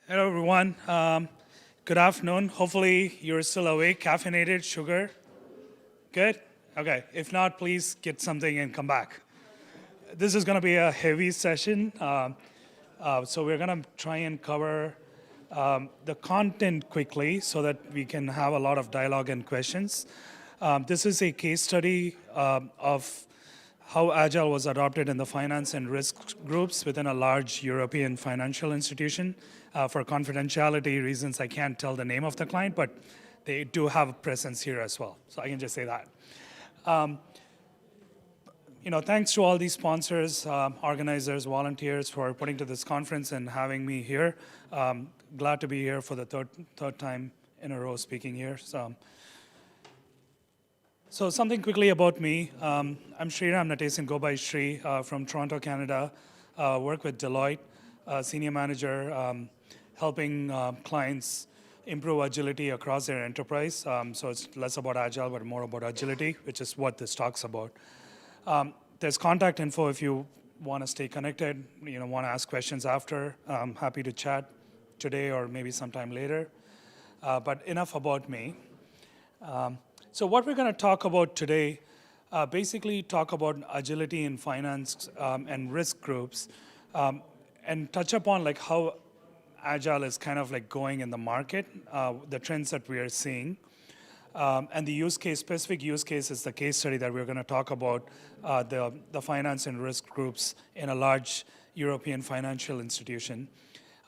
Hello, everyone. Good afternoon. Hopefully, you're still awake, caffeinated, sugar. Good? Okay. If not, please get something and come back. This is going to be a heavy session. So we're going to try and cover the content quickly so that we can have a lot of dialogue and questions. This is a case study of how Agile was adopted in the finance and risk groups within a large European financial institution. For confidentiality reasons, I can't tell the name of the client, but they do have a presence here as well. So I can just say that. Thanks to all these sponsors, organizers, volunteers for putting to this conference and having me here. Glad to be here for the third time in a row speaking here. So something quickly about me. I'm Sriram Natesan, go by Shri, from Toronto, Canada. Work with Deloitte, senior manager, helping clients improve agility across their enterprise. So it's less about Agile, but more about agility, which is what this talks about. There's contact info if you want to stay connected, want to ask questions after. I'm happy to chat today or maybe sometime later. But enough about me. So what we're going to talk about today, basically talk about agility in finance and risk groups, and touch upon like how Agile is kind of like going in the market, the trends that we are seeing. And the specific use case is the case study that we're going to talk about, the finance and risk groups in a large European financial institution.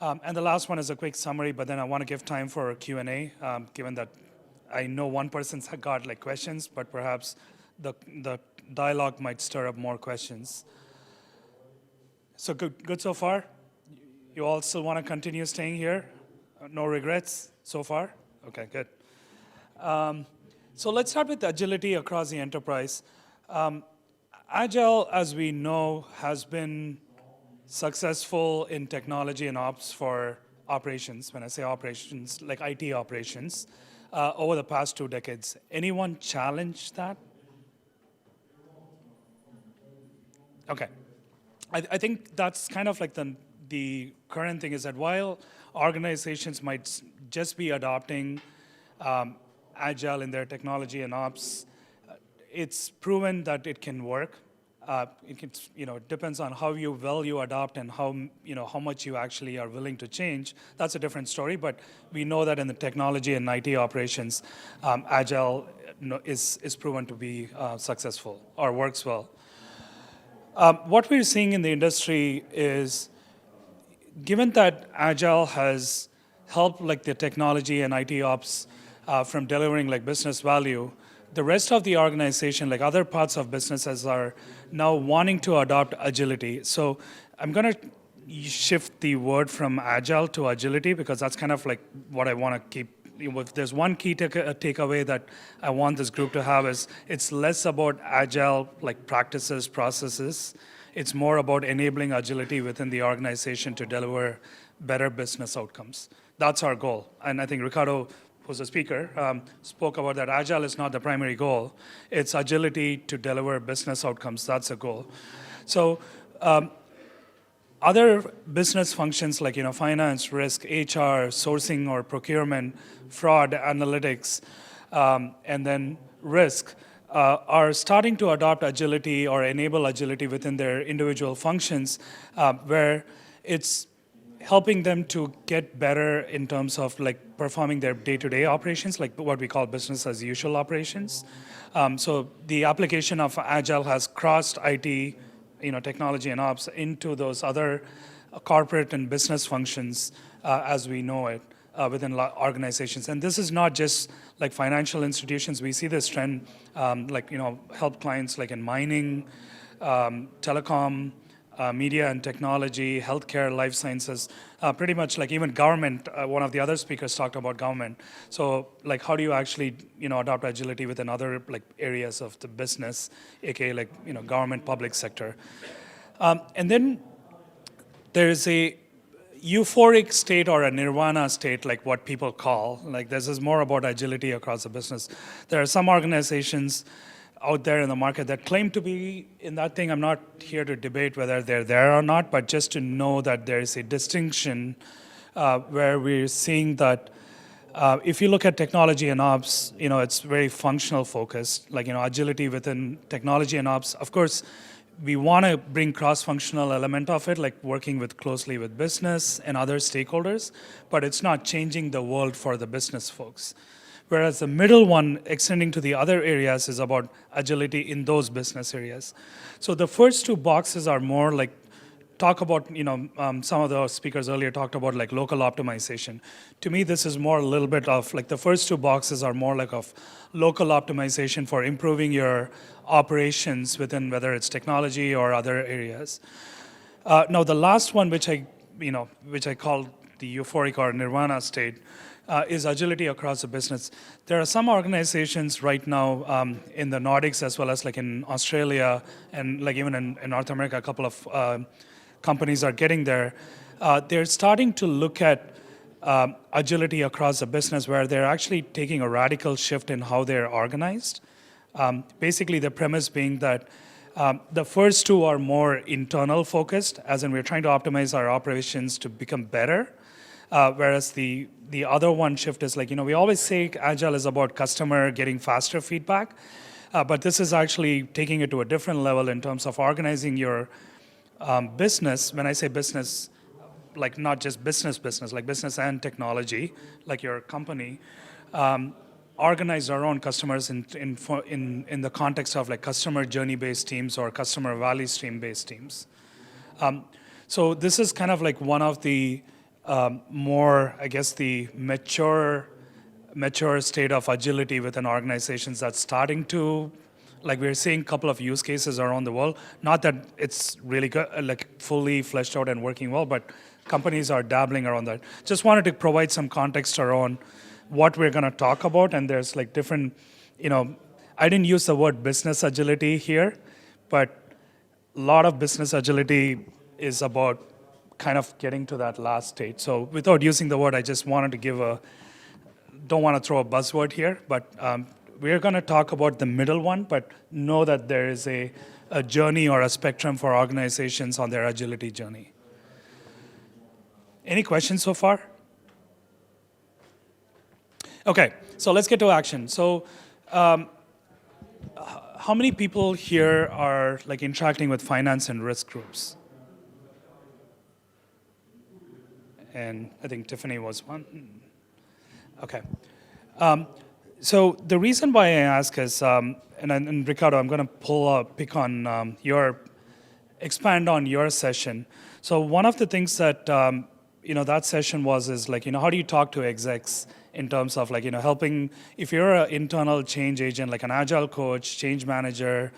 And the last one is a quick summary, but then I want to give time for a Q&A, given that I know one person's got like questions, but perhaps the dialogue might stir up more questions. So good so far? You all still want to continue staying here? No regrets so far? Okay, good. So let's start with agility across the enterprise. Agile, as we know, has been successful in technology and ops for operations. When I say operations, like IT operations, over the past 2 decades. Anyone challenge that? Okay. I think that's kind of like the current thing is that while organizations might just be adopting Agile in their technology and ops, it's proven that it can work. It depends on how well you adopt and how much you actually are willing to change. That's a different story, but we know that in the technology and IT operations, Agile is proven to be successful or works well. What we're seeing in the industry is, given that Agile has helped like the technology and IT ops from delivering like business value, the rest of the organization, like other parts of businesses, are now wanting to adopt agility. So I'm going to shift the word from Agile to agility because that's kind of like what I want to keep. If there's one key takeaway that I want this group to have is it's less about Agile like practices, processes. It's more about enabling agility within the organization to deliver better business outcomes. That's our goal. And I think Ricardo, who's a speaker, spoke about that Agile is not the primary goal. It's agility to deliver business outcomes. That's a goal. So other business functions like finance, risk, HR, sourcing or procurement, fraud, analytics, and then risk are starting to adopt agility or enable agility within their individual functions, where it's helping them to get better in terms of like performing their day-to-day operations, like what we call business as usual operations. So the application of Agile has crossed IT, technology and ops into those other corporate and business functions as we know it within organizations. And this is not just like financial institutions. We see this trend, help clients like in mining, telecom, media and technology, healthcare, life sciences, pretty much like even government. One of the other speakers talked about government. So like how do you actually adopt agility within other like areas of the business, aka like government, public sector. And then there is a euphoric state or a nirvana state, like what people call, like this is more about agility across the business. There are some organizations out there in the market that claim to be in that thing. I'm not here to debate whether they're there or not, but just to know that there is a distinction where we're seeing that if you look at technology and ops, it's very functional focused, like, agility within technology and ops. Of course, we want to bring cross-functional element of it, like working closely with business and other stakeholders, but it's not changing the world for the business folks. Whereas the middle one, extending to the other areas, is about agility in those business areas. So the first two boxes are more like, talk about, some of the speakers earlier talked about like local optimization. To me, this is more a little bit of, like, the first two boxes are more like of local optimization for improving your operations within, whether it's technology or other areas. Now, the last one, which I call the euphoric or nirvana state, is agility across the business. There are some organizations right now in the Nordics, as well as like in Australia, and like even in North America, a couple of companies are getting there. They're starting to look at agility across the business, where they're actually taking a radical shift in how they're organized. Basically, the premise being that the first two are more internal focused, as in we're trying to optimize our operations to become better, whereas the other one shift is like, we always say Agile is about customer getting faster feedback, but this is actually taking it to a different level in terms of organizing your business. When I say business, like not just business, like business and technology, like your company, organize our own customers in the context of like customer journey-based teams or customer value stream-based teams. So this is kind of like one of the more, I guess, the mature state of agility within organizations that's starting to, like, we're seeing a couple of use cases around the world. Not that it's really good, like fully fleshed out and working well, but companies are dabbling around that. Just wanted to provide some context around what we're going to talk about, and there's like different, I didn't use the word business agility here, but a lot of business agility is about kind of getting to that last state. So without using the word, I just wanted to give don't want to throw a buzzword here, but we're going to talk about the middle one, but know that there is a journey or a spectrum for organizations on their agility journey. Any questions so far? Okay, so let's get to action. So how many people here are like interacting with finance and risk groups? And I think Tiffany was one. Okay. So the reason why I ask is, and Ricardo, I'm going to expand on your session. So one of the things that, that session is like, how do you talk to execs in terms of like, helping, if you're an internal change agent, like an agile coach, change manager,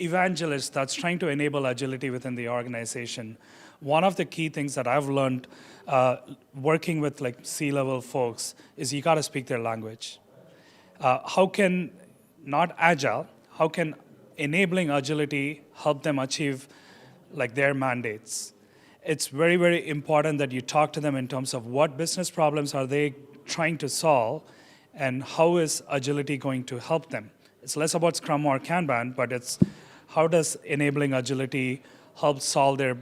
evangelist that's trying to enable agility within the organization. One of the key things that I've learned working with like C-level folks is you got to speak their language. How can enabling agility help them achieve like their mandates? It's very, very important that you talk to them in terms of what business problems are they trying to solve and how is agility going to help them. It's less about Scrum or Kanban, but it's how does enabling agility help solve their,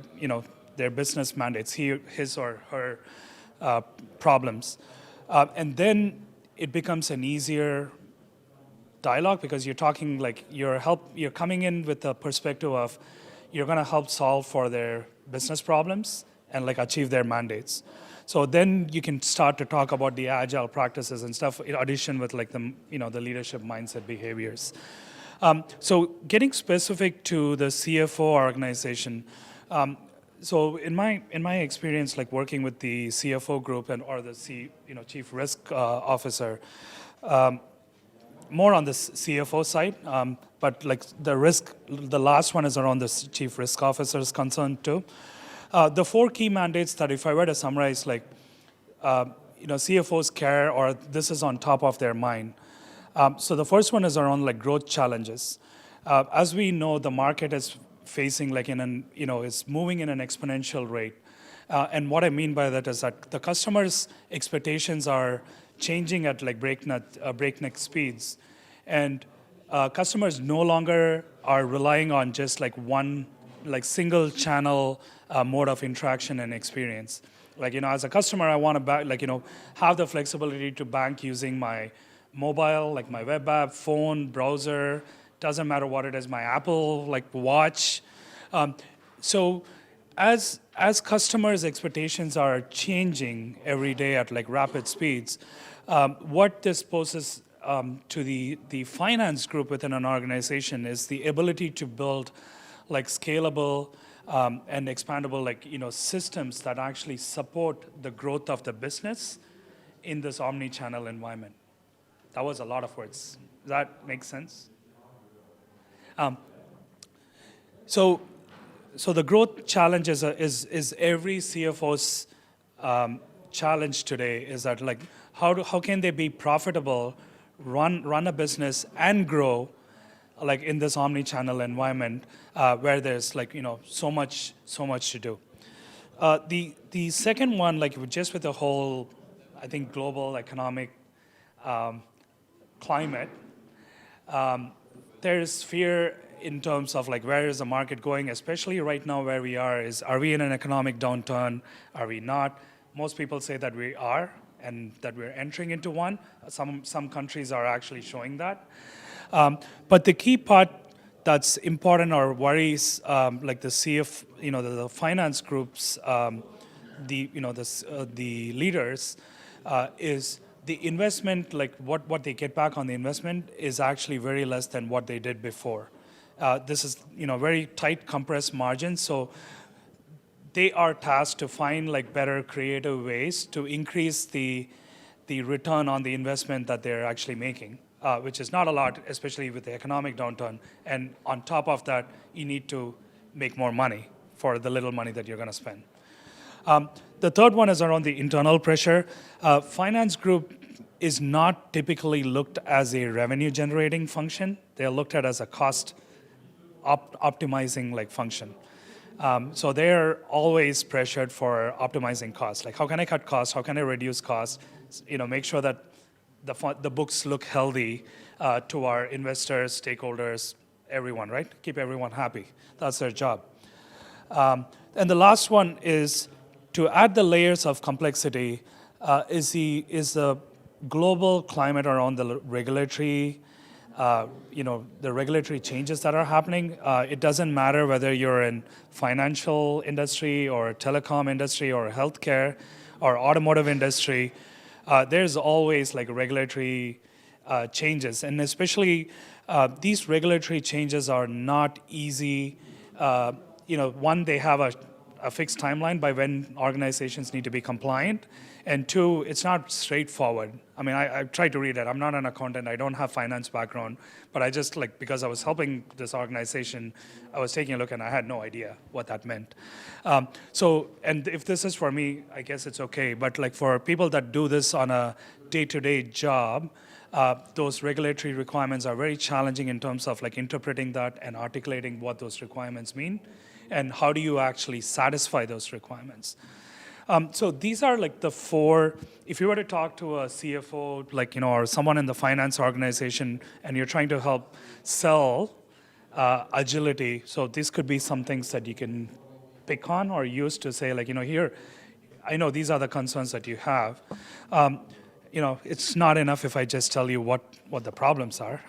their business mandates, his or her problems. And then it becomes an easier dialogue because you're talking like you're coming in with the perspective of you're going to help solve for their business problems and like achieve their mandates. So then you can start to talk about the agile practices and stuff in addition with like the, the leadership mindset behaviors. So getting specific to the CFO organization, so in my experience, like working with the CFO group or the chief risk officer, more on the CFO side, but like the last one is around the chief risk officer's concern too. The four key mandates that if I were to summarize, like, CFOs care or this is on top of their mind. So the first one is around like growth challenges. As we know, the market is facing like is moving in an exponential rate. And what I mean by that is that the customers' expectations are changing at like breakneck speeds. And customers no longer are relying on just like one like single channel mode of interaction and experience. Like, as a customer, I want to have the flexibility to bank using my mobile, like my web app, phone, browser, doesn't matter what it is, my Apple, like watch. So as customers' expectations are changing every day at like rapid speeds, what this poses to the finance group within an organization is the ability to build like scalable and expandable systems that actually support the growth of the business in this omni-channel environment. That was a lot of words. Does that make sense? So the growth challenge is every CFO's challenge today is that like how can they be profitable, run a business and grow like in this omni-channel environment where there's like so much to do. The second one, like just with the whole, I think, global economic climate, there's fear in terms of like where is the market going, especially right now where we are we in an economic downturn? Are we not? Most people say that we are and that we're entering into one. Some countries are actually showing that. But the key part that's important or worries like the the finance groups, the leaders, is the investment, like what they get back on the investment is actually very less than what they did before. This is very tight compressed margins, so they are tasked to find like better creative ways to increase the return on the investment that they're actually making, which is not a lot, especially with the economic downturn. And on top of that, you need to make more money for the little money that you're going to spend. The third one is around the internal pressure. Finance group is not typically looked as a revenue generating function. They're looked at as a cost optimizing like function. So they're always pressured for optimizing costs. Like, how can I cut costs? How can I reduce costs? Make sure that the books look healthy to our investors, stakeholders, everyone, right? Keep everyone happy. That's their job. And the last one is to add the layers of complexity is the global climate around the regulatory the regulatory changes that are happening. It doesn't matter whether you're in financial industry or telecom industry or healthcare or automotive industry. There's always like regulatory changes, and especially these regulatory changes are not easy. One, they have a fixed timeline by when organizations need to be compliant. And two, it's not straightforward. I mean, I tried to read it. I'm not an accountant. I don't have finance background. But I just, because I was helping this organization, I was taking a look and I had no idea what that meant. And if this is for me, I guess it's okay. But for people that do this on a day-to-day job, those regulatory requirements are very challenging in terms of interpreting that and articulating what those requirements mean. And how do you actually satisfy those requirements? So these are the four. If you were to talk to a CFO, or someone in the finance organization, and you're trying to help sell agility, so this could be some things that you can pick on or use to say, here, I know these are the concerns that you have. It's not enough if I just tell you what the problems are.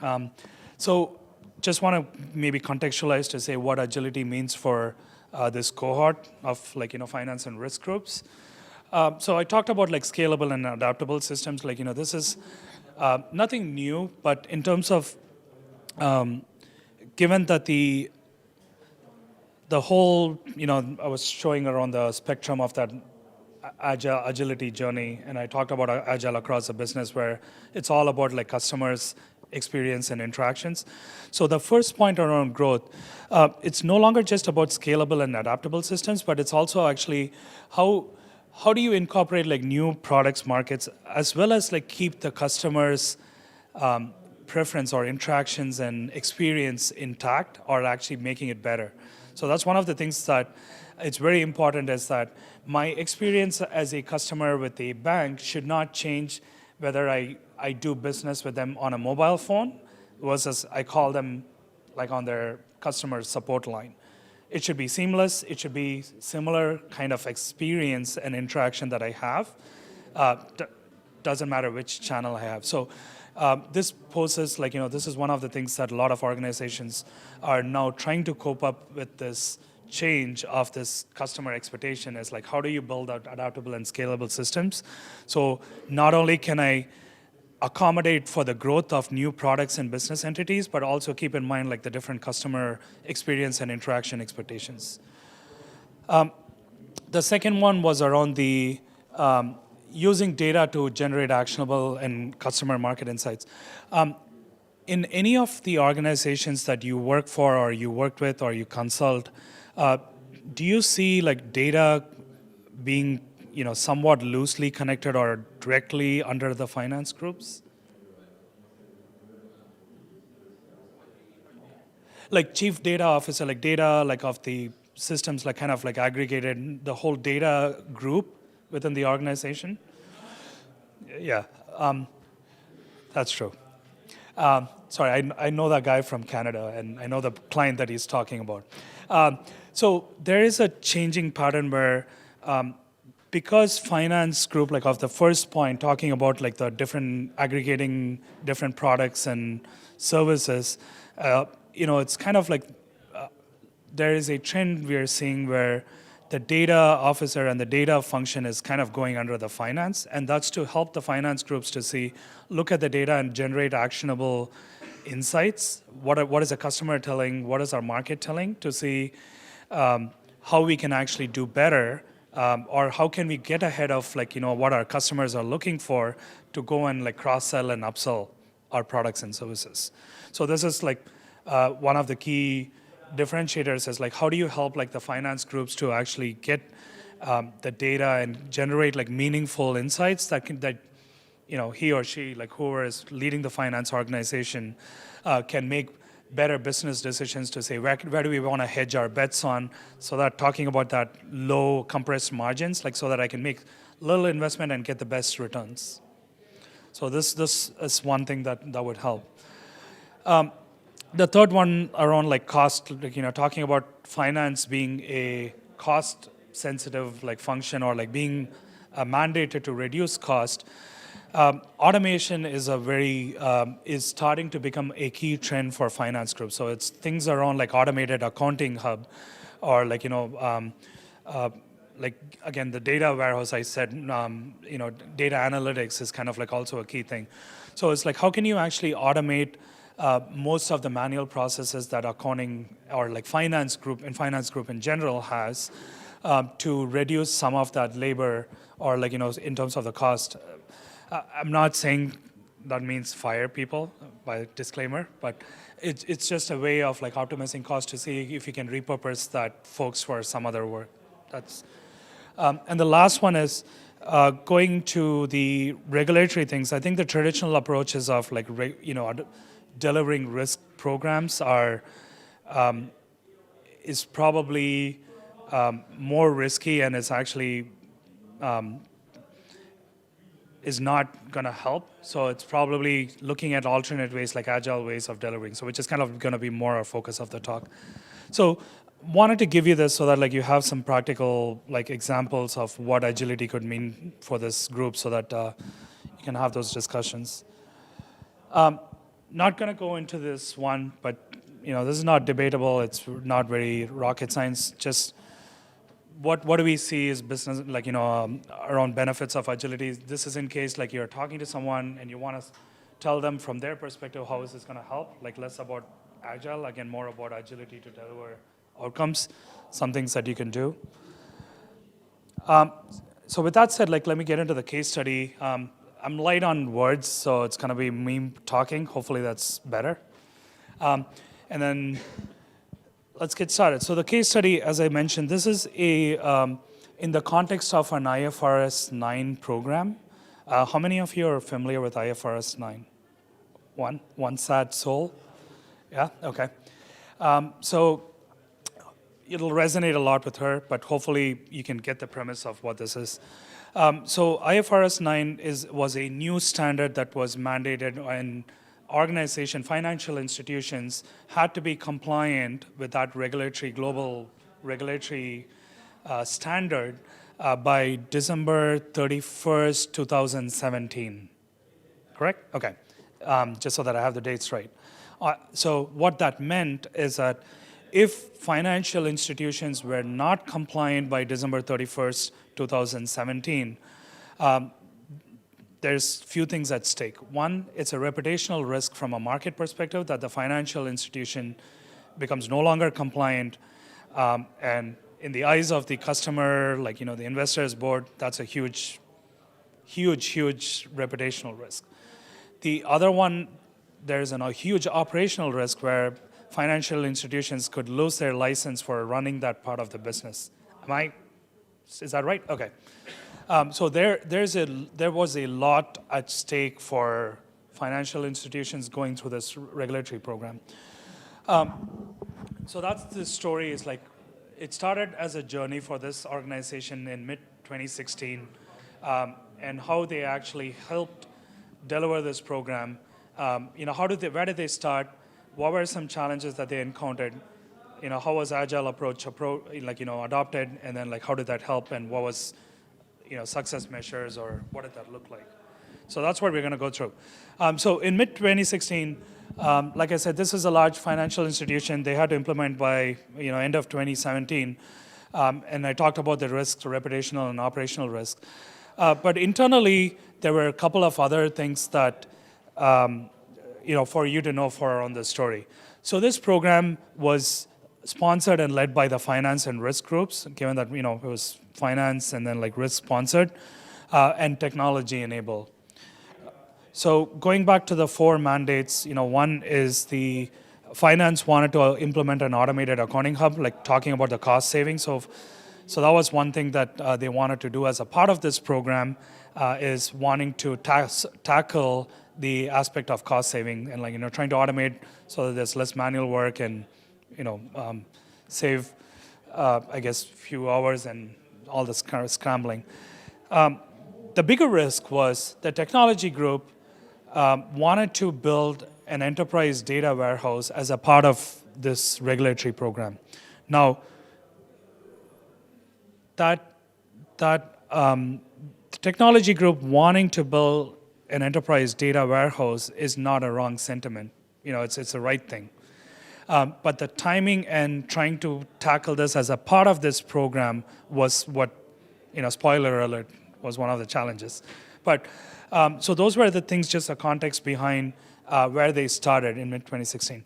So just want to maybe contextualize to say what agility means for this cohort of finance and risk groups. So I talked about scalable and adaptable systems. This is nothing new, but in terms of given that the whole, I was showing around the spectrum of that agility journey, and I talked about Agile across the business where it's all about customers' experience and interactions. So the first point around growth, it's no longer just about scalable and adaptable systems, but it's also actually how do you incorporate new products, markets, as well as keep the customers' preference or interactions and experience intact, or actually making it better. So that's one of the things that it's very important, is that my experience as a customer with a bank should not change whether I do business with them on a mobile phone versus I call them on their customer support line. It should be seamless. It should be similar kind of experience and interaction that I have. Doesn't matter which channel I have. So this poses, like, this is one of the things that a lot of organizations are now trying to cope up with this change of this customer expectation is like, how do you build out adaptable and scalable systems? So not only can I accommodate for the growth of new products and business entities, but also keep in mind like the different customer experience and interaction expectations. The second one was around the using data to generate actionable and customer market insights. In any of the organizations that you work for or you work with or you consult, do you see like data being somewhat loosely connected or directly under the finance groups? Like chief data officer, like data like of the systems, like kind of like aggregated the whole data group within the organization? Yeah, that's true. Sorry, I know that guy from Canada, and I know the client that he's talking about. So there is a changing pattern where, because finance group, like of the first point, talking about like the different aggregating different products and services, it's kind of like there is a trend we are seeing where the data officer and the data function is kind of going under the finance, and that's to help the finance groups to look at the data and generate actionable insights. What is the customer telling? What is our market telling? To see how we can actually do better, or how can we get ahead of like what our customers are looking for to go and like cross-sell and upsell our products and services. So this is like one of the key differentiators is like how do you help like the finance groups to actually get the data and generate like meaningful insights that he or she, like whoever is leading the finance organization, can make better business decisions to say where do we want to hedge our bets on, so that talking about that low compressed margins, like so that I can make little investment and get the best returns. So this is one thing that would help. The third one around like cost, like, talking about finance being a cost sensitive like function or like being mandated to reduce cost. Automation is is starting to become a key trend for finance groups. So it's things around like automated accounting hub, or like like again the data warehouse I said, data analytics is kind of like also a key thing. So it's like how can you actually automate most of the manual processes that accounting or like finance group in general has, to reduce some of that labor or like in terms of the cost. I'm not saying that means fire people, by disclaimer, but it's just a way of like optimizing cost to see if you can repurpose that folks for some other work. That's and the last one is going to the regulatory things. I think the traditional approaches of like delivering risk programs is probably more risky, and it's actually is not going to help. So it's probably looking at alternate ways, like agile ways of delivering. So which is kind of going to be more our focus of the talk. So wanted to give you this so that like you have some practical like examples of what agility could mean for this group, so that you can have those discussions. Not going to go into this one, but this is not debatable. It's not very rocket science. Just what do we see is business, like around benefits of agility. This is in case like you're talking to someone and you want to tell them from their perspective how is this going to help. Like less about agile, again more about agility to deliver outcomes. Some things that you can do. So with that said, like let me get into the case study. I'm light on words, so it's going to be me talking. Hopefully that's better. And then let's get started. So the case study, as I mentioned, this is in the context of an IFRS 9 program. How many of you are familiar with IFRS 9? One sad soul? Yeah, okay. So it'll resonate a lot with her, but hopefully you can get the premise of what this is. So IFRS 9 was a new standard that was mandated, and financial institutions had to be compliant with that regulatory global regulatory standard by December 31st, 2017. Correct? Okay. Just so that I have the dates right. So what that meant is that if financial institutions were not compliant by December 31st, 2017, there's few things at stake. One, it's a reputational risk from a market perspective that the financial institution becomes no longer compliant, and in the eyes of the customer, like the investors board, that's a huge, huge, huge reputational risk. The other one, there's a huge operational risk where financial institutions could lose their license for running that part of the business. Is that right? Okay. So there was a lot at stake for financial institutions going through this regulatory program. So that's the story. Is like, it started as a journey for this organization in mid-2016, and how they actually helped deliver this program. Where did they start? What were some challenges that they encountered? How was Agile approach adopted, and then how did that help, and what was success measures, or what did that look like? So that's what we're going to go through. So in mid-2016, like I said, this is a large financial institution. They had to implement by end of 2017, and I talked about the risks, reputational and operational risks. But internally, there were a couple of other things that for you to know for on the story. So this program was sponsored and led by the finance and risk groups, given that it was finance and then risk sponsored, and technology enabled. So going back to the 4 mandates, one is the finance wanted to implement an automated accounting hub, talking about the cost savings. So that was one thing that they wanted to do as a part of this program, is wanting to tackle the aspect of cost saving and trying to automate so that there's less manual work and save I guess few hours and all this kind of scrambling. The bigger risk was the technology group wanted to build an enterprise data warehouse as a part of this regulatory program. Now, the technology group wanting to build an enterprise data warehouse is not a wrong sentiment. It's the right thing. But the timing and trying to tackle this as a part of this program was what, spoiler alert, was one of the challenges. But so those were the things, just a context behind where they started in mid-2016.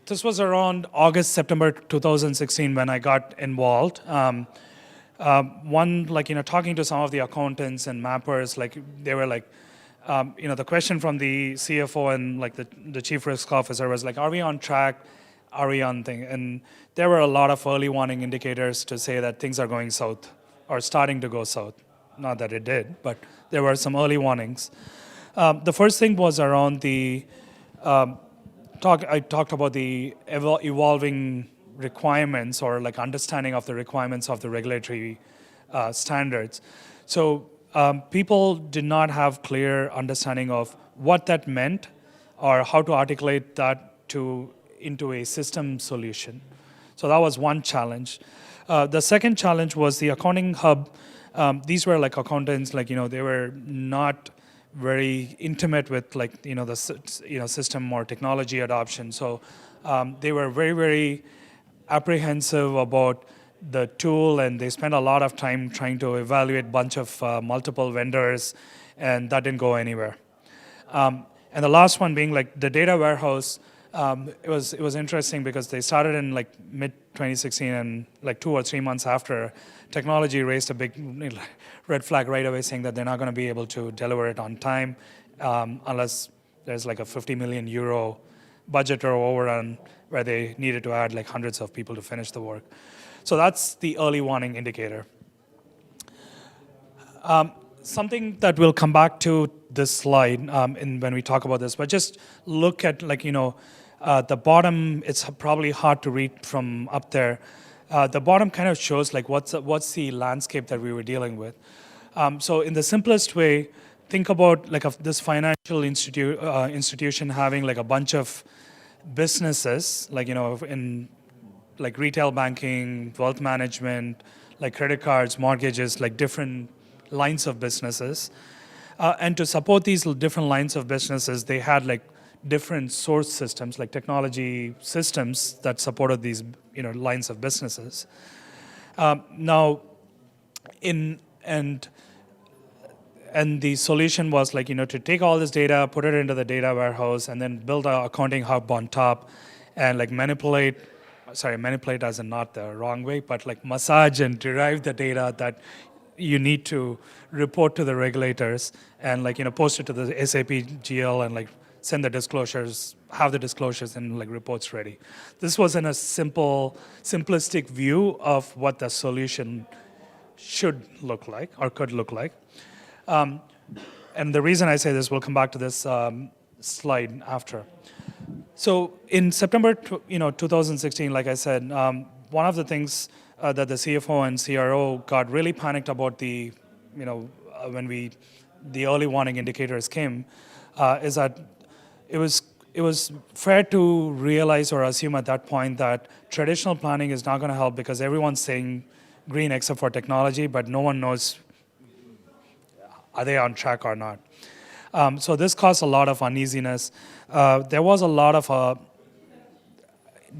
This was around August, September 2016 when I got involved. Talking to some of the accountants and mappers, they were the question from the CFO and the chief risk officer was are we on track? Are we on thing? And there were a lot of early warning indicators to say that things are going south or starting to go south. Not that it did, but there were some early warnings. The first thing was around the I talked about the evolving requirements or understanding of the requirements of the regulatory standards. So people did not have clear understanding of what that meant or how to articulate that into a system solution. So that was one challenge. The second challenge was the accounting hub. These were accountants, they were not very intimate with the system or technology adoption. So they were very, very apprehensive about the tool, and they spent a lot of time trying to evaluate a bunch of multiple vendors, and that didn't go anywhere. And the last one being the data warehouse. It was interesting because they started in mid-2016, and 2 or 3 months after, technology raised a big red flag right away, saying that they're not going to be able to deliver it on time unless there's a 50 million euro budget or overrun where they needed to add hundreds of people to finish the work. So that's the early warning indicator. Something that we'll come back to this slide when we talk about this, but just look at the bottom. It's probably hard to read from up there. The bottom kind of shows what's the landscape that we were dealing with. So in the simplest way, think about this financial institution having a bunch of businesses, in like retail banking, wealth management, like credit cards, mortgages, like different lines of businesses. And to support these different lines of businesses, they had like different source systems, like technology systems that supported these lines of businesses. Now, in and the solution was like to take all this data, put it into the data warehouse, and then build an accounting hub on top, and like manipulate as in not the wrong way, but like massage and derive the data that you need to report to the regulators, and like post it to the SAP GL, and like send the disclosures, have the disclosures and like reports ready. This was in a simplistic view of what the solution should look like or could look like. And the reason I say this, we'll come back to this slide after. So in September 2016, like I said, one of the things that the CFO and CRO got really panicked about when the early warning indicators came, is that it was fair to realize or assume at that point that traditional planning is not going to help because everyone's saying green except for technology, but no one knows are they on track or not. So this caused a lot of uneasiness. There was a lot of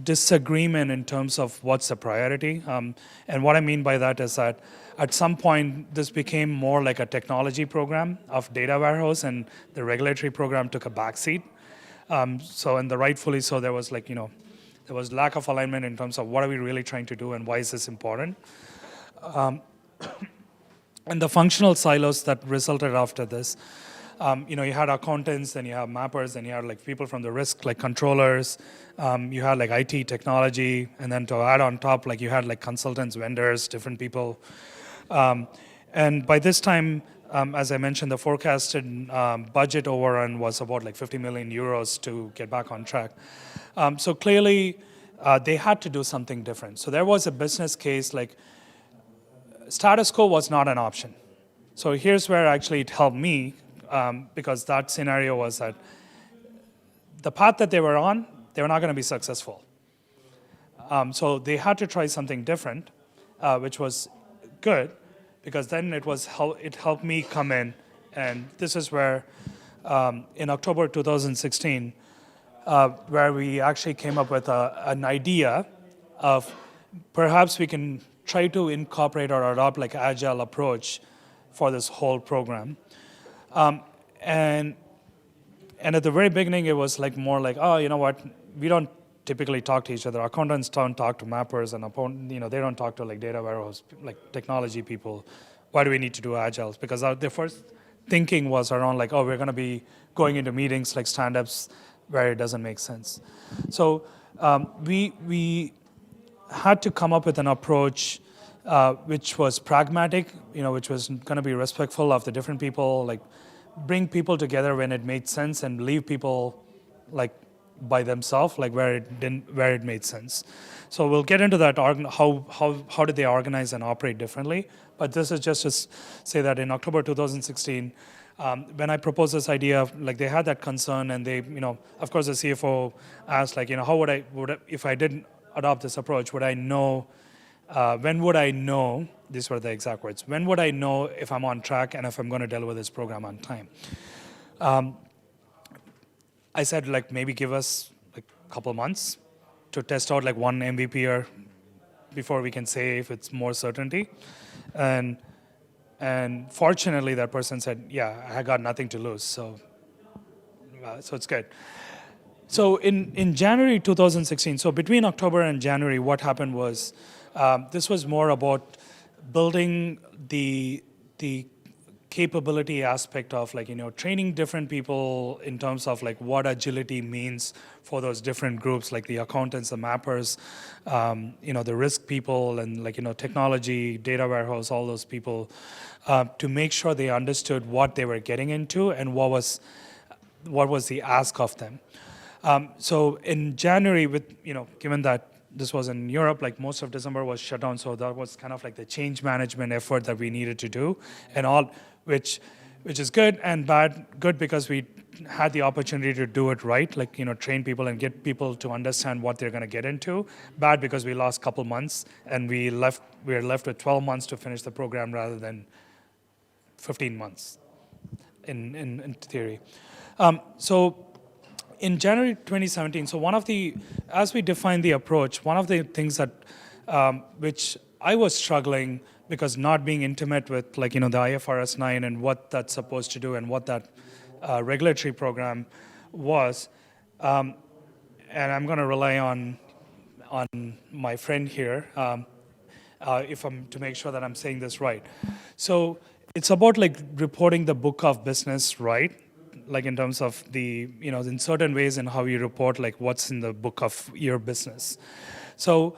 disagreement in terms of what's the priority. And what I mean by that is that at some point, this became more like a technology program of data warehouse, and the regulatory program took a backseat. And rightfully so, there was there was lack of alignment in terms of what are we really trying to do and why is this important. And the functional silos that resulted after this, you had accountants, then you have mappers, then you had like people from the risk, like controllers, you had like IT technology, and then to add on top, like you had like consultants, vendors, different people. And by this time, as I mentioned, the forecasted budget overrun was about like 50 million euros to get back on track. So clearly, they had to do something different. So there was a business case, like status quo was not an option. So here's where actually it helped me, because that scenario was that the path that they were on, they were not going to be successful. So they had to try something different, which was good, because then it helped me come in, and this is where in October 2016, where we actually came up with an idea of perhaps we can try to incorporate or adopt like Agile approach for this whole program. And at the very beginning, it was like more like, oh, you know what, we don't typically talk to each other. Accountants don't talk to mappers, and they don't talk to like data warehouse, like technology people. Why do we need to do Agiles? Because the first thinking was around like, oh, we're going to be going into meetings like stand-ups where it doesn't make sense. So we had to come up with an approach which was pragmatic, which was going to be respectful of the different people, like bring people together when it made sense and leave people like by themselves, like where it made sense. So we'll get into that, how did they organize and operate differently. But this is just to say that in October 2016, when I proposed this idea, like they had that concern, and they, of course the CFO asked, like, how would I, if I didn't adopt this approach, would I know, when would I know, these were the exact words, when would I know if I'm on track and if I'm going to deliver this program on time? I said, like, maybe give us like a couple months to test out like one MVP or before we can say if it's more certainty. And fortunately, that person said, yeah, I got nothing to lose, so it's good. So in January 2016, so between October and January, what happened was, this was more about building the capability aspect of like, training different people in terms of like what agility means for those different groups, like the accountants, the mappers, the risk people, and like, technology, data warehouse, all those people, to make sure they understood what they were getting into and what was the ask of them. So in January, with, given that this was in Europe, like most of December was shut down, so that was kind of like the change management effort that we needed to do, and all which which is good and bad. Good because we had the opportunity to do it right, like train people and get people to understand what they're going to get into. Bad because we lost a couple months and we were left with 12 months to finish the program rather than 15 months in theory. So in January 2017, so as we defined the approach, one of the things that which I was struggling because not being intimate with the IFRS 9 and what that's supposed to do and what that regulatory program was, and I'm going to rely on my friend here to make sure that I'm saying this right. So it's about reporting the book of business right, in terms of in certain ways in how you report what's in the book of your business. So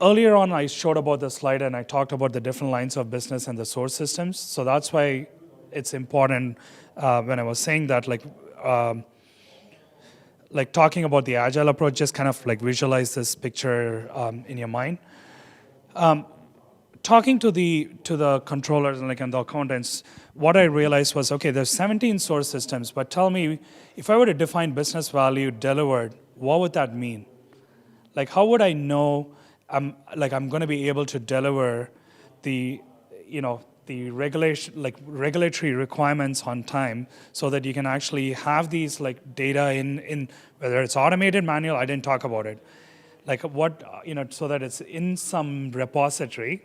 earlier on, I showed about the slide and I talked about the different lines of business and the source systems. So that's why it's important when I was saying that, talking about the Agile approach, just kind of visualize this picture in your mind. Talking to the controllers and the accountants, what I realized was, okay, there's 17 source systems, but tell me, if I were to define business value delivered, what would that mean? How would I know I'm going to be able to deliver the regulatory requirements on time, so that you can actually have these data in whether it's automated, manual. I didn't talk about it. So that it's in some repository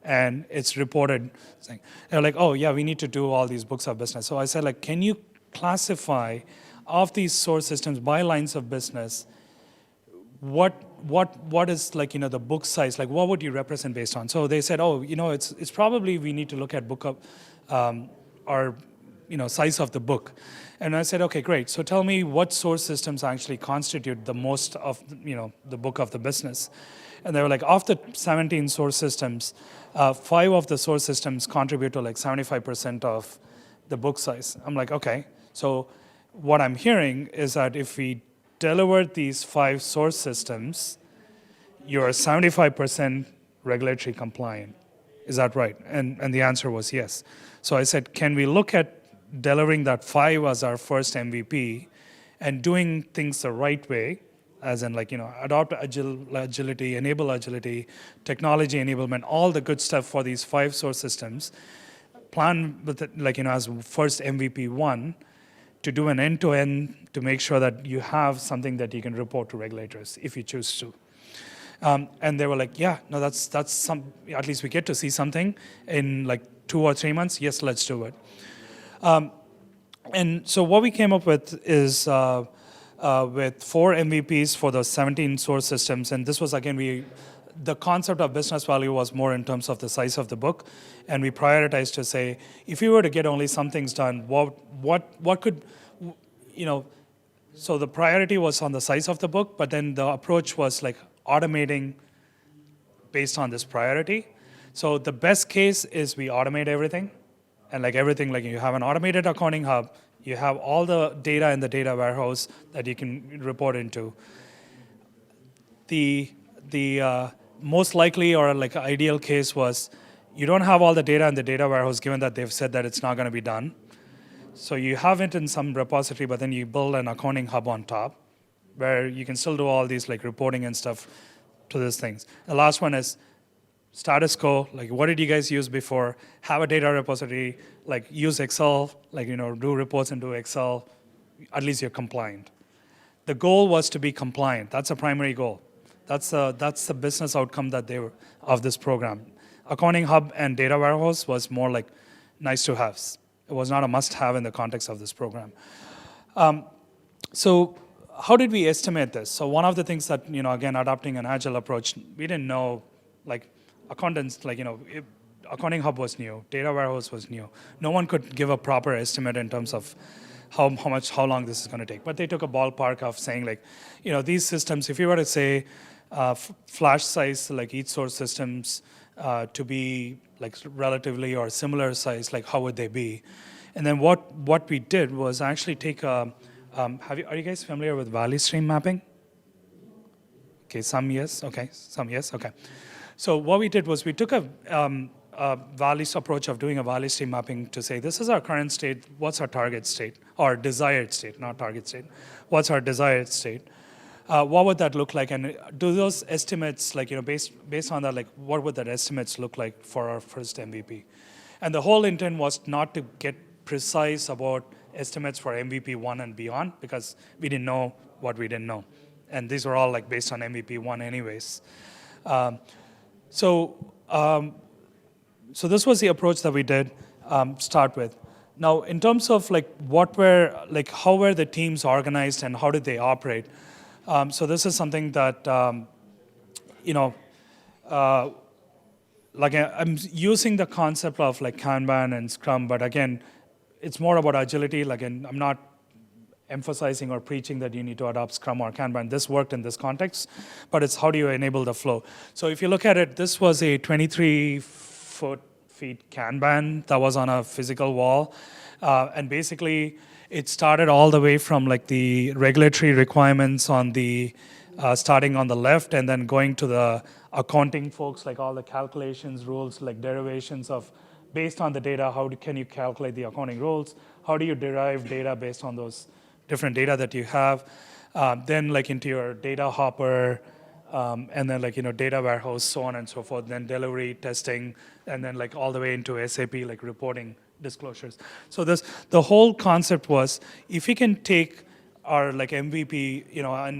and it's reported saying, oh yeah, we need to do all these books of business. So I said, can you classify of these source systems by lines of business? What is the book size? What would you represent based on? So they said, oh, it's probably we need to look at book of our size of the book. And I said, okay, great. So tell me what source systems actually constitute the most of the book of the business. And they were of the 17 source systems, 5 of the source systems contribute to 75% of the book size. I'm okay. So what I'm hearing is that if we delivered these 5 source systems, you're 75% regulatory compliant. Is that right? And the answer was yes. So I said, can we look at delivering that 5 as our first MVP and doing things the right way, as in adopt agility, enable agility, technology enablement, all the good stuff for these 5 source systems, plan with it, as first MVP 1, to do an end-to-end to make sure that you have something that you can report to regulators if you choose to. And they were yeah, no, that's some, at least we get to see something in 2 or 3 months. Yes, let's do it. And so what we came up with is with 4 MVPs for the 17 source systems. And this was, again, the concept of business value was more in terms of the size of the book. And we prioritized to say, if we were to get only some things done, what could, so the priority was on the size of the book, but then the approach was automating based on this priority. So the best case is we automate everything. And everything, you have an automated accounting hub, you have all the data in the data warehouse that you can report into. The most likely or ideal case was you don't have all the data in the data warehouse, given that they've said that it's not going to be done. So you have it in some repository, but then you build an accounting hub on top where you can still do all these reporting and stuff to these things. The last one is status quo, what did you guys use before? Have a data repository, use Excel, do reports into Excel. At least you're compliant. The goal was to be compliant. That's a primary goal. That's the business outcome that of this program. Accounting hub and data warehouse was more nice to haves. It was not a must-have in the context of this program. So how did we estimate this? So one of the things that, again, adopting an Agile approach, we didn't know, accountants, accounting hub was new, data warehouse was new. No one could give a proper estimate in terms of how long this is going to take. But they took a ballpark of saying these systems, if you were to say flash size, each source systems to be relatively or similar size, how would they be? And then what we did was actually take are you guys familiar with value stream mapping? Okay, some yes, okay, some yes, okay. So what we did was we took a values approach of doing a value stream mapping to say, this is our current state, what's our target state, or desired state, not target state. What's our desired state? What would that look like? And do those estimates, like, based on that, like, what would that estimates look like for our first MVP? And the whole intent was not to get precise about estimates for MVP 1 and beyond, because we didn't know what we didn't know. And these were all like based on MVP 1 anyways. So this was the approach that we did start with. Now, in terms of like how were the teams organized and how did they operate? So this is something that, like I'm using the concept of like Kanban and Scrum, but again, it's more about agility. Like, and I'm not emphasizing or preaching that you need to adopt Scrum or Kanban. This worked in this context, but it's how do you enable the flow? So if you look at it, this was a 23 feet Kanban that was on a physical wall. And basically, it started all the way from like the regulatory requirements on the, starting on the left and then going to the accounting folks, like all the calculations, rules, like derivations of, based on the data, how can you calculate the accounting rules? How do you derive data based on those different data that you have? Then like into your data hopper, and then like, data warehouse, so on and so forth, then delivery, testing, and then like all the way into SAP, like reporting disclosures. So the whole concept was, if we can take our like MVP,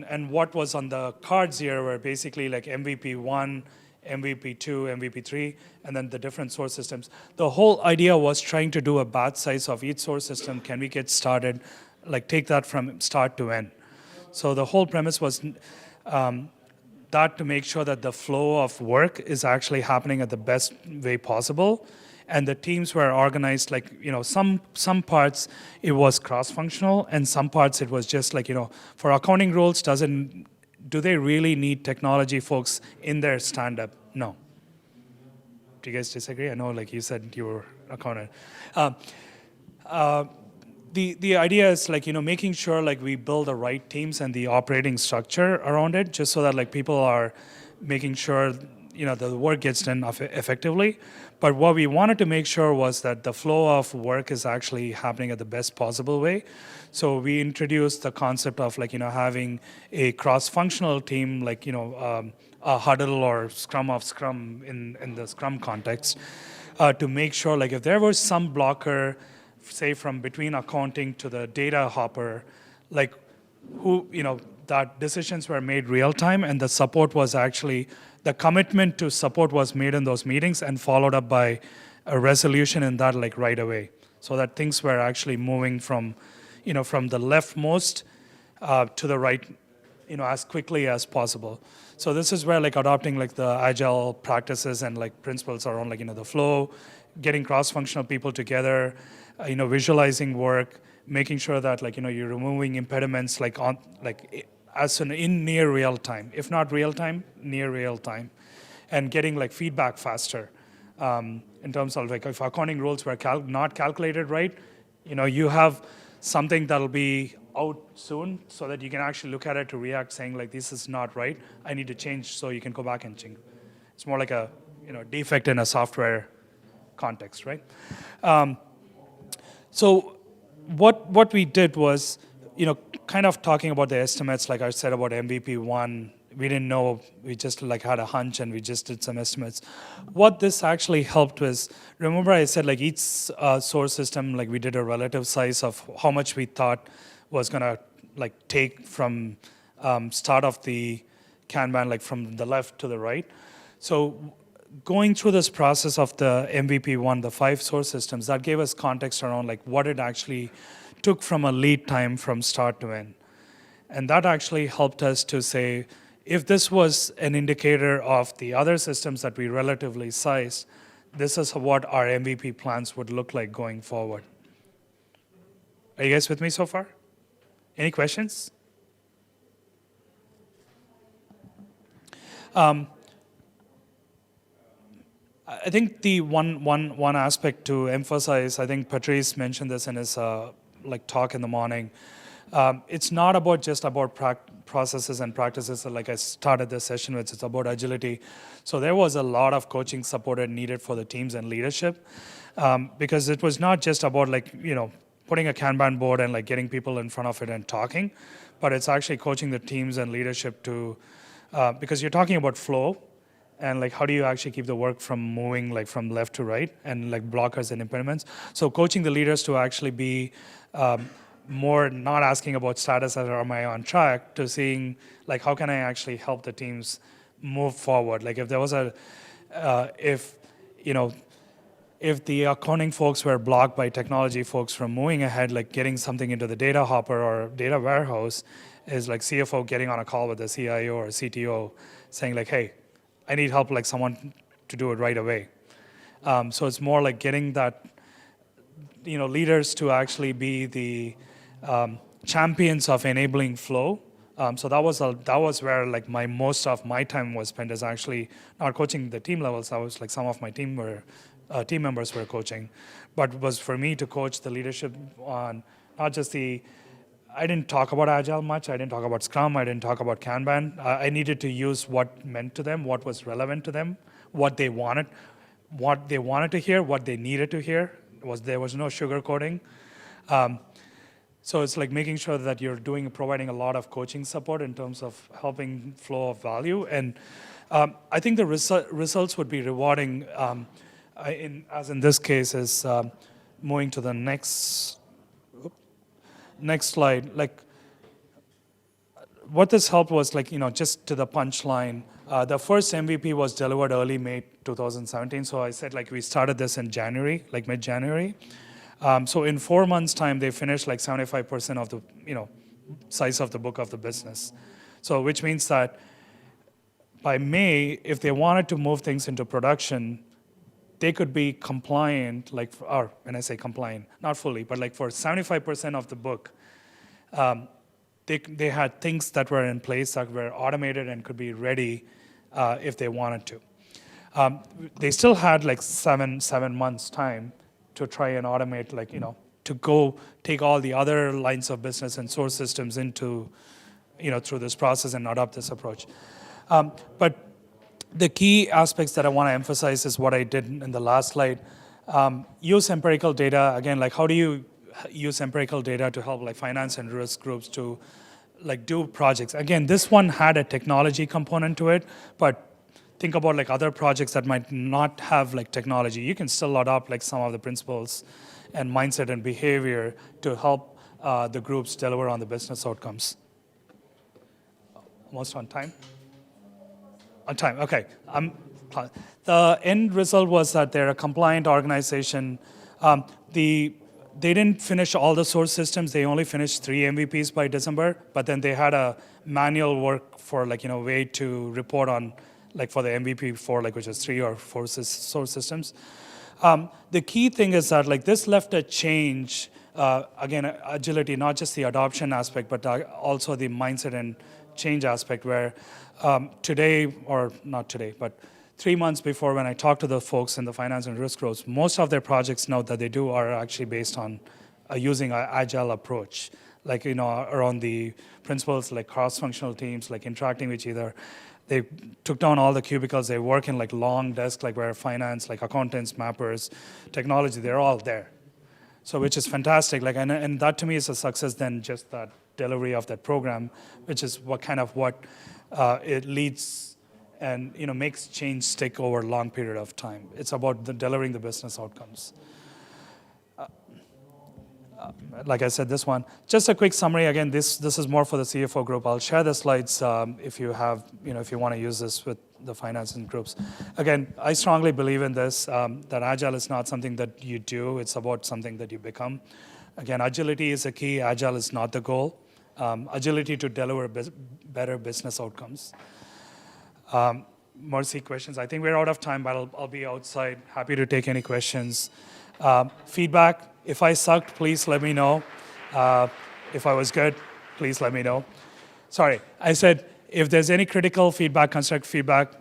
and what was on the cards here were basically like MVP 1, MVP 2, MVP 3, and then the different source systems. The whole idea was trying to do a batch size of each source system. Can we get started, like take that from start to end? So the whole premise was that to make sure that the flow of work is actually happening at the best way possible. And the teams were organized like, some parts it was cross-functional, and some parts it was just like, for accounting rules, do they really need technology folks in their stand-up? No. Do you guys disagree? I know, like you said, you were accountant. The idea is like, making sure like we build the right teams and the operating structure around it, just so that like people are making sure, the work gets done effectively. But what we wanted to make sure was that the flow of work is actually happening at the best possible way. So we introduced the concept of like, having a cross-functional team, like, a huddle or scrum of scrum in the scrum context, to make sure like if there was some blocker, say from between accounting to the data hopper, like that decisions were made real time, and the support was actually, the commitment to support was made in those meetings and followed up by a resolution in that like right away, so that things were actually moving from, from the leftmost to the right, as quickly as possible. So this is where like adopting like the agile practices and like principles around like, the flow, getting cross-functional people together, visualizing work, making sure that like, you're removing impediments like in near real time, if not real time, near real time, and getting like feedback faster. In terms of like if accounting rules were not calculated right, you have something that'll be out soon so that you can actually look at it to react saying like, this is not right, I need to change, so you can go back and change. It's more like a defect in a software context, right? So what we did was, kind of talking about the estimates, like I said about MVP 1, we didn't know, we just like had a hunch and we just did some estimates. What this actually helped was, remember I said like each source system, like we did a relative size of how much we thought was gonna like take from start of the Kanban, like from the left to the right. So going through this process of the MVP 1, the 5 source systems, that gave us context around like what it actually took from a lead time from start to end. And that actually helped us to say, if this was an indicator of the other systems that we relatively sized, this is what our MVP plans would look like going forward. Are you guys with me so far? Any questions? I think the one aspect to emphasize, I think Patrice mentioned this in his like talk in the morning. It's not about just about processes and practices, like I started this session with, it's about agility. So there was a lot of coaching support needed for the teams and leadership, because it was not just about like, putting a Kanban board and like getting people in front of it and talking, but it's actually coaching the teams and leadership to, because you're talking about flow, and like how do you actually keep the work from moving like from left to right, and like blockers and impediments. So coaching the leaders to actually be more not asking about status or am I on track, to seeing like how can I actually help the teams move forward. Like if there was if the accounting folks were blocked by technology folks from moving ahead, like getting something into the data hopper or data warehouse, is like CFO getting on a call with the CIO or CTO saying like, hey, I need help, like someone to do it right away. So it's more like getting that, leaders to actually be the champions of enabling flow. So that was where like most of my time was spent, is actually not coaching the team levels. I was like some of my team members were coaching, but was for me to coach the leadership on not just I didn't talk about Agile much. I didn't talk about Scrum. I didn't talk about Kanban. I needed to use what meant to them, what was relevant to them, what they wanted to hear, what they needed to hear. There was no sugarcoating. So it's like making sure that you're providing a lot of coaching support in terms of helping flow of value. And I think the results would be rewarding, as in this case, is moving to the next slide. Like what this helped was like, just to the punchline. The first MVP was delivered early May 2017. So I said like we started this in January, like mid-January. So in 4 months' time, they finished like 75% of the size of the book of the business. So which means that by May, if they wanted to move things into production, they could be compliant, or when I say compliant, not fully, but like for 75% of the book, they had things that were in place that were automated and could be ready if they wanted to. They still had like seven months time to try and automate, to go take all the other lines of business and source systems into, through this process and adopt this approach. But the key aspects that I want to emphasize is what I did in the last slide. Use empirical data. Again, like how do you use empirical data to help like finance and risk groups to like do projects? Again, this one had a technology component to it, but think about like other projects that might not have like technology. You can still adopt like some of the principles and mindset and behavior to help the groups deliver on the business outcomes. Almost on time? On time, okay. The end result was that they're a compliant organization. They didn't finish all the source systems. They only finished 3 MVPs by December, but then they had a manual work for like, way to report on like for the MVP 4, like which is 3 or 4 source systems. The key thing is that like this left a change, again, agility, not just the adoption aspect, but also the mindset and change aspect where today, or not today, but 3 months before when I talked to the folks in the finance and risk groups, most of their projects now that they do are actually based on using an agile approach, like, around the principles like cross-functional teams, like interacting with each other. They took down all the cubicles. They work in like long desks, like where finance, like accountants, mappers, technology, they're all there. So which is fantastic. Like, and that to me is a success than just that delivery of that program, which is what it leads and makes change stick over a long period of time. It's about delivering the business outcomes. Like I said, this one. Just a quick summary. Again, this is more for the CFO group. I'll share the slides if you have, if you want to use this with the finance and groups. Again, I strongly believe in this, that Agile is not something that you do. It's about something that you become. Again, agility is a key. Agile is not the goal. Agility to deliver better business outcomes. Mercy questions. I think we're out of time, but I'll be outside. Happy to take any questions. Feedback. If I sucked, please let me know. If I was good, please let me know. Sorry, I said if there's any critical feedback, constructive feedback,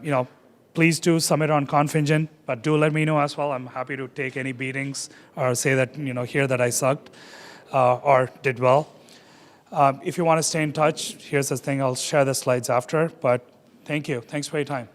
please do submit on Contingent, but do let me know as well. I'm happy to take any beatings or say that, hear that I sucked or did well. If you want to stay in touch, here's the thing. I'll share the slides after. But thank you. Thanks for your time.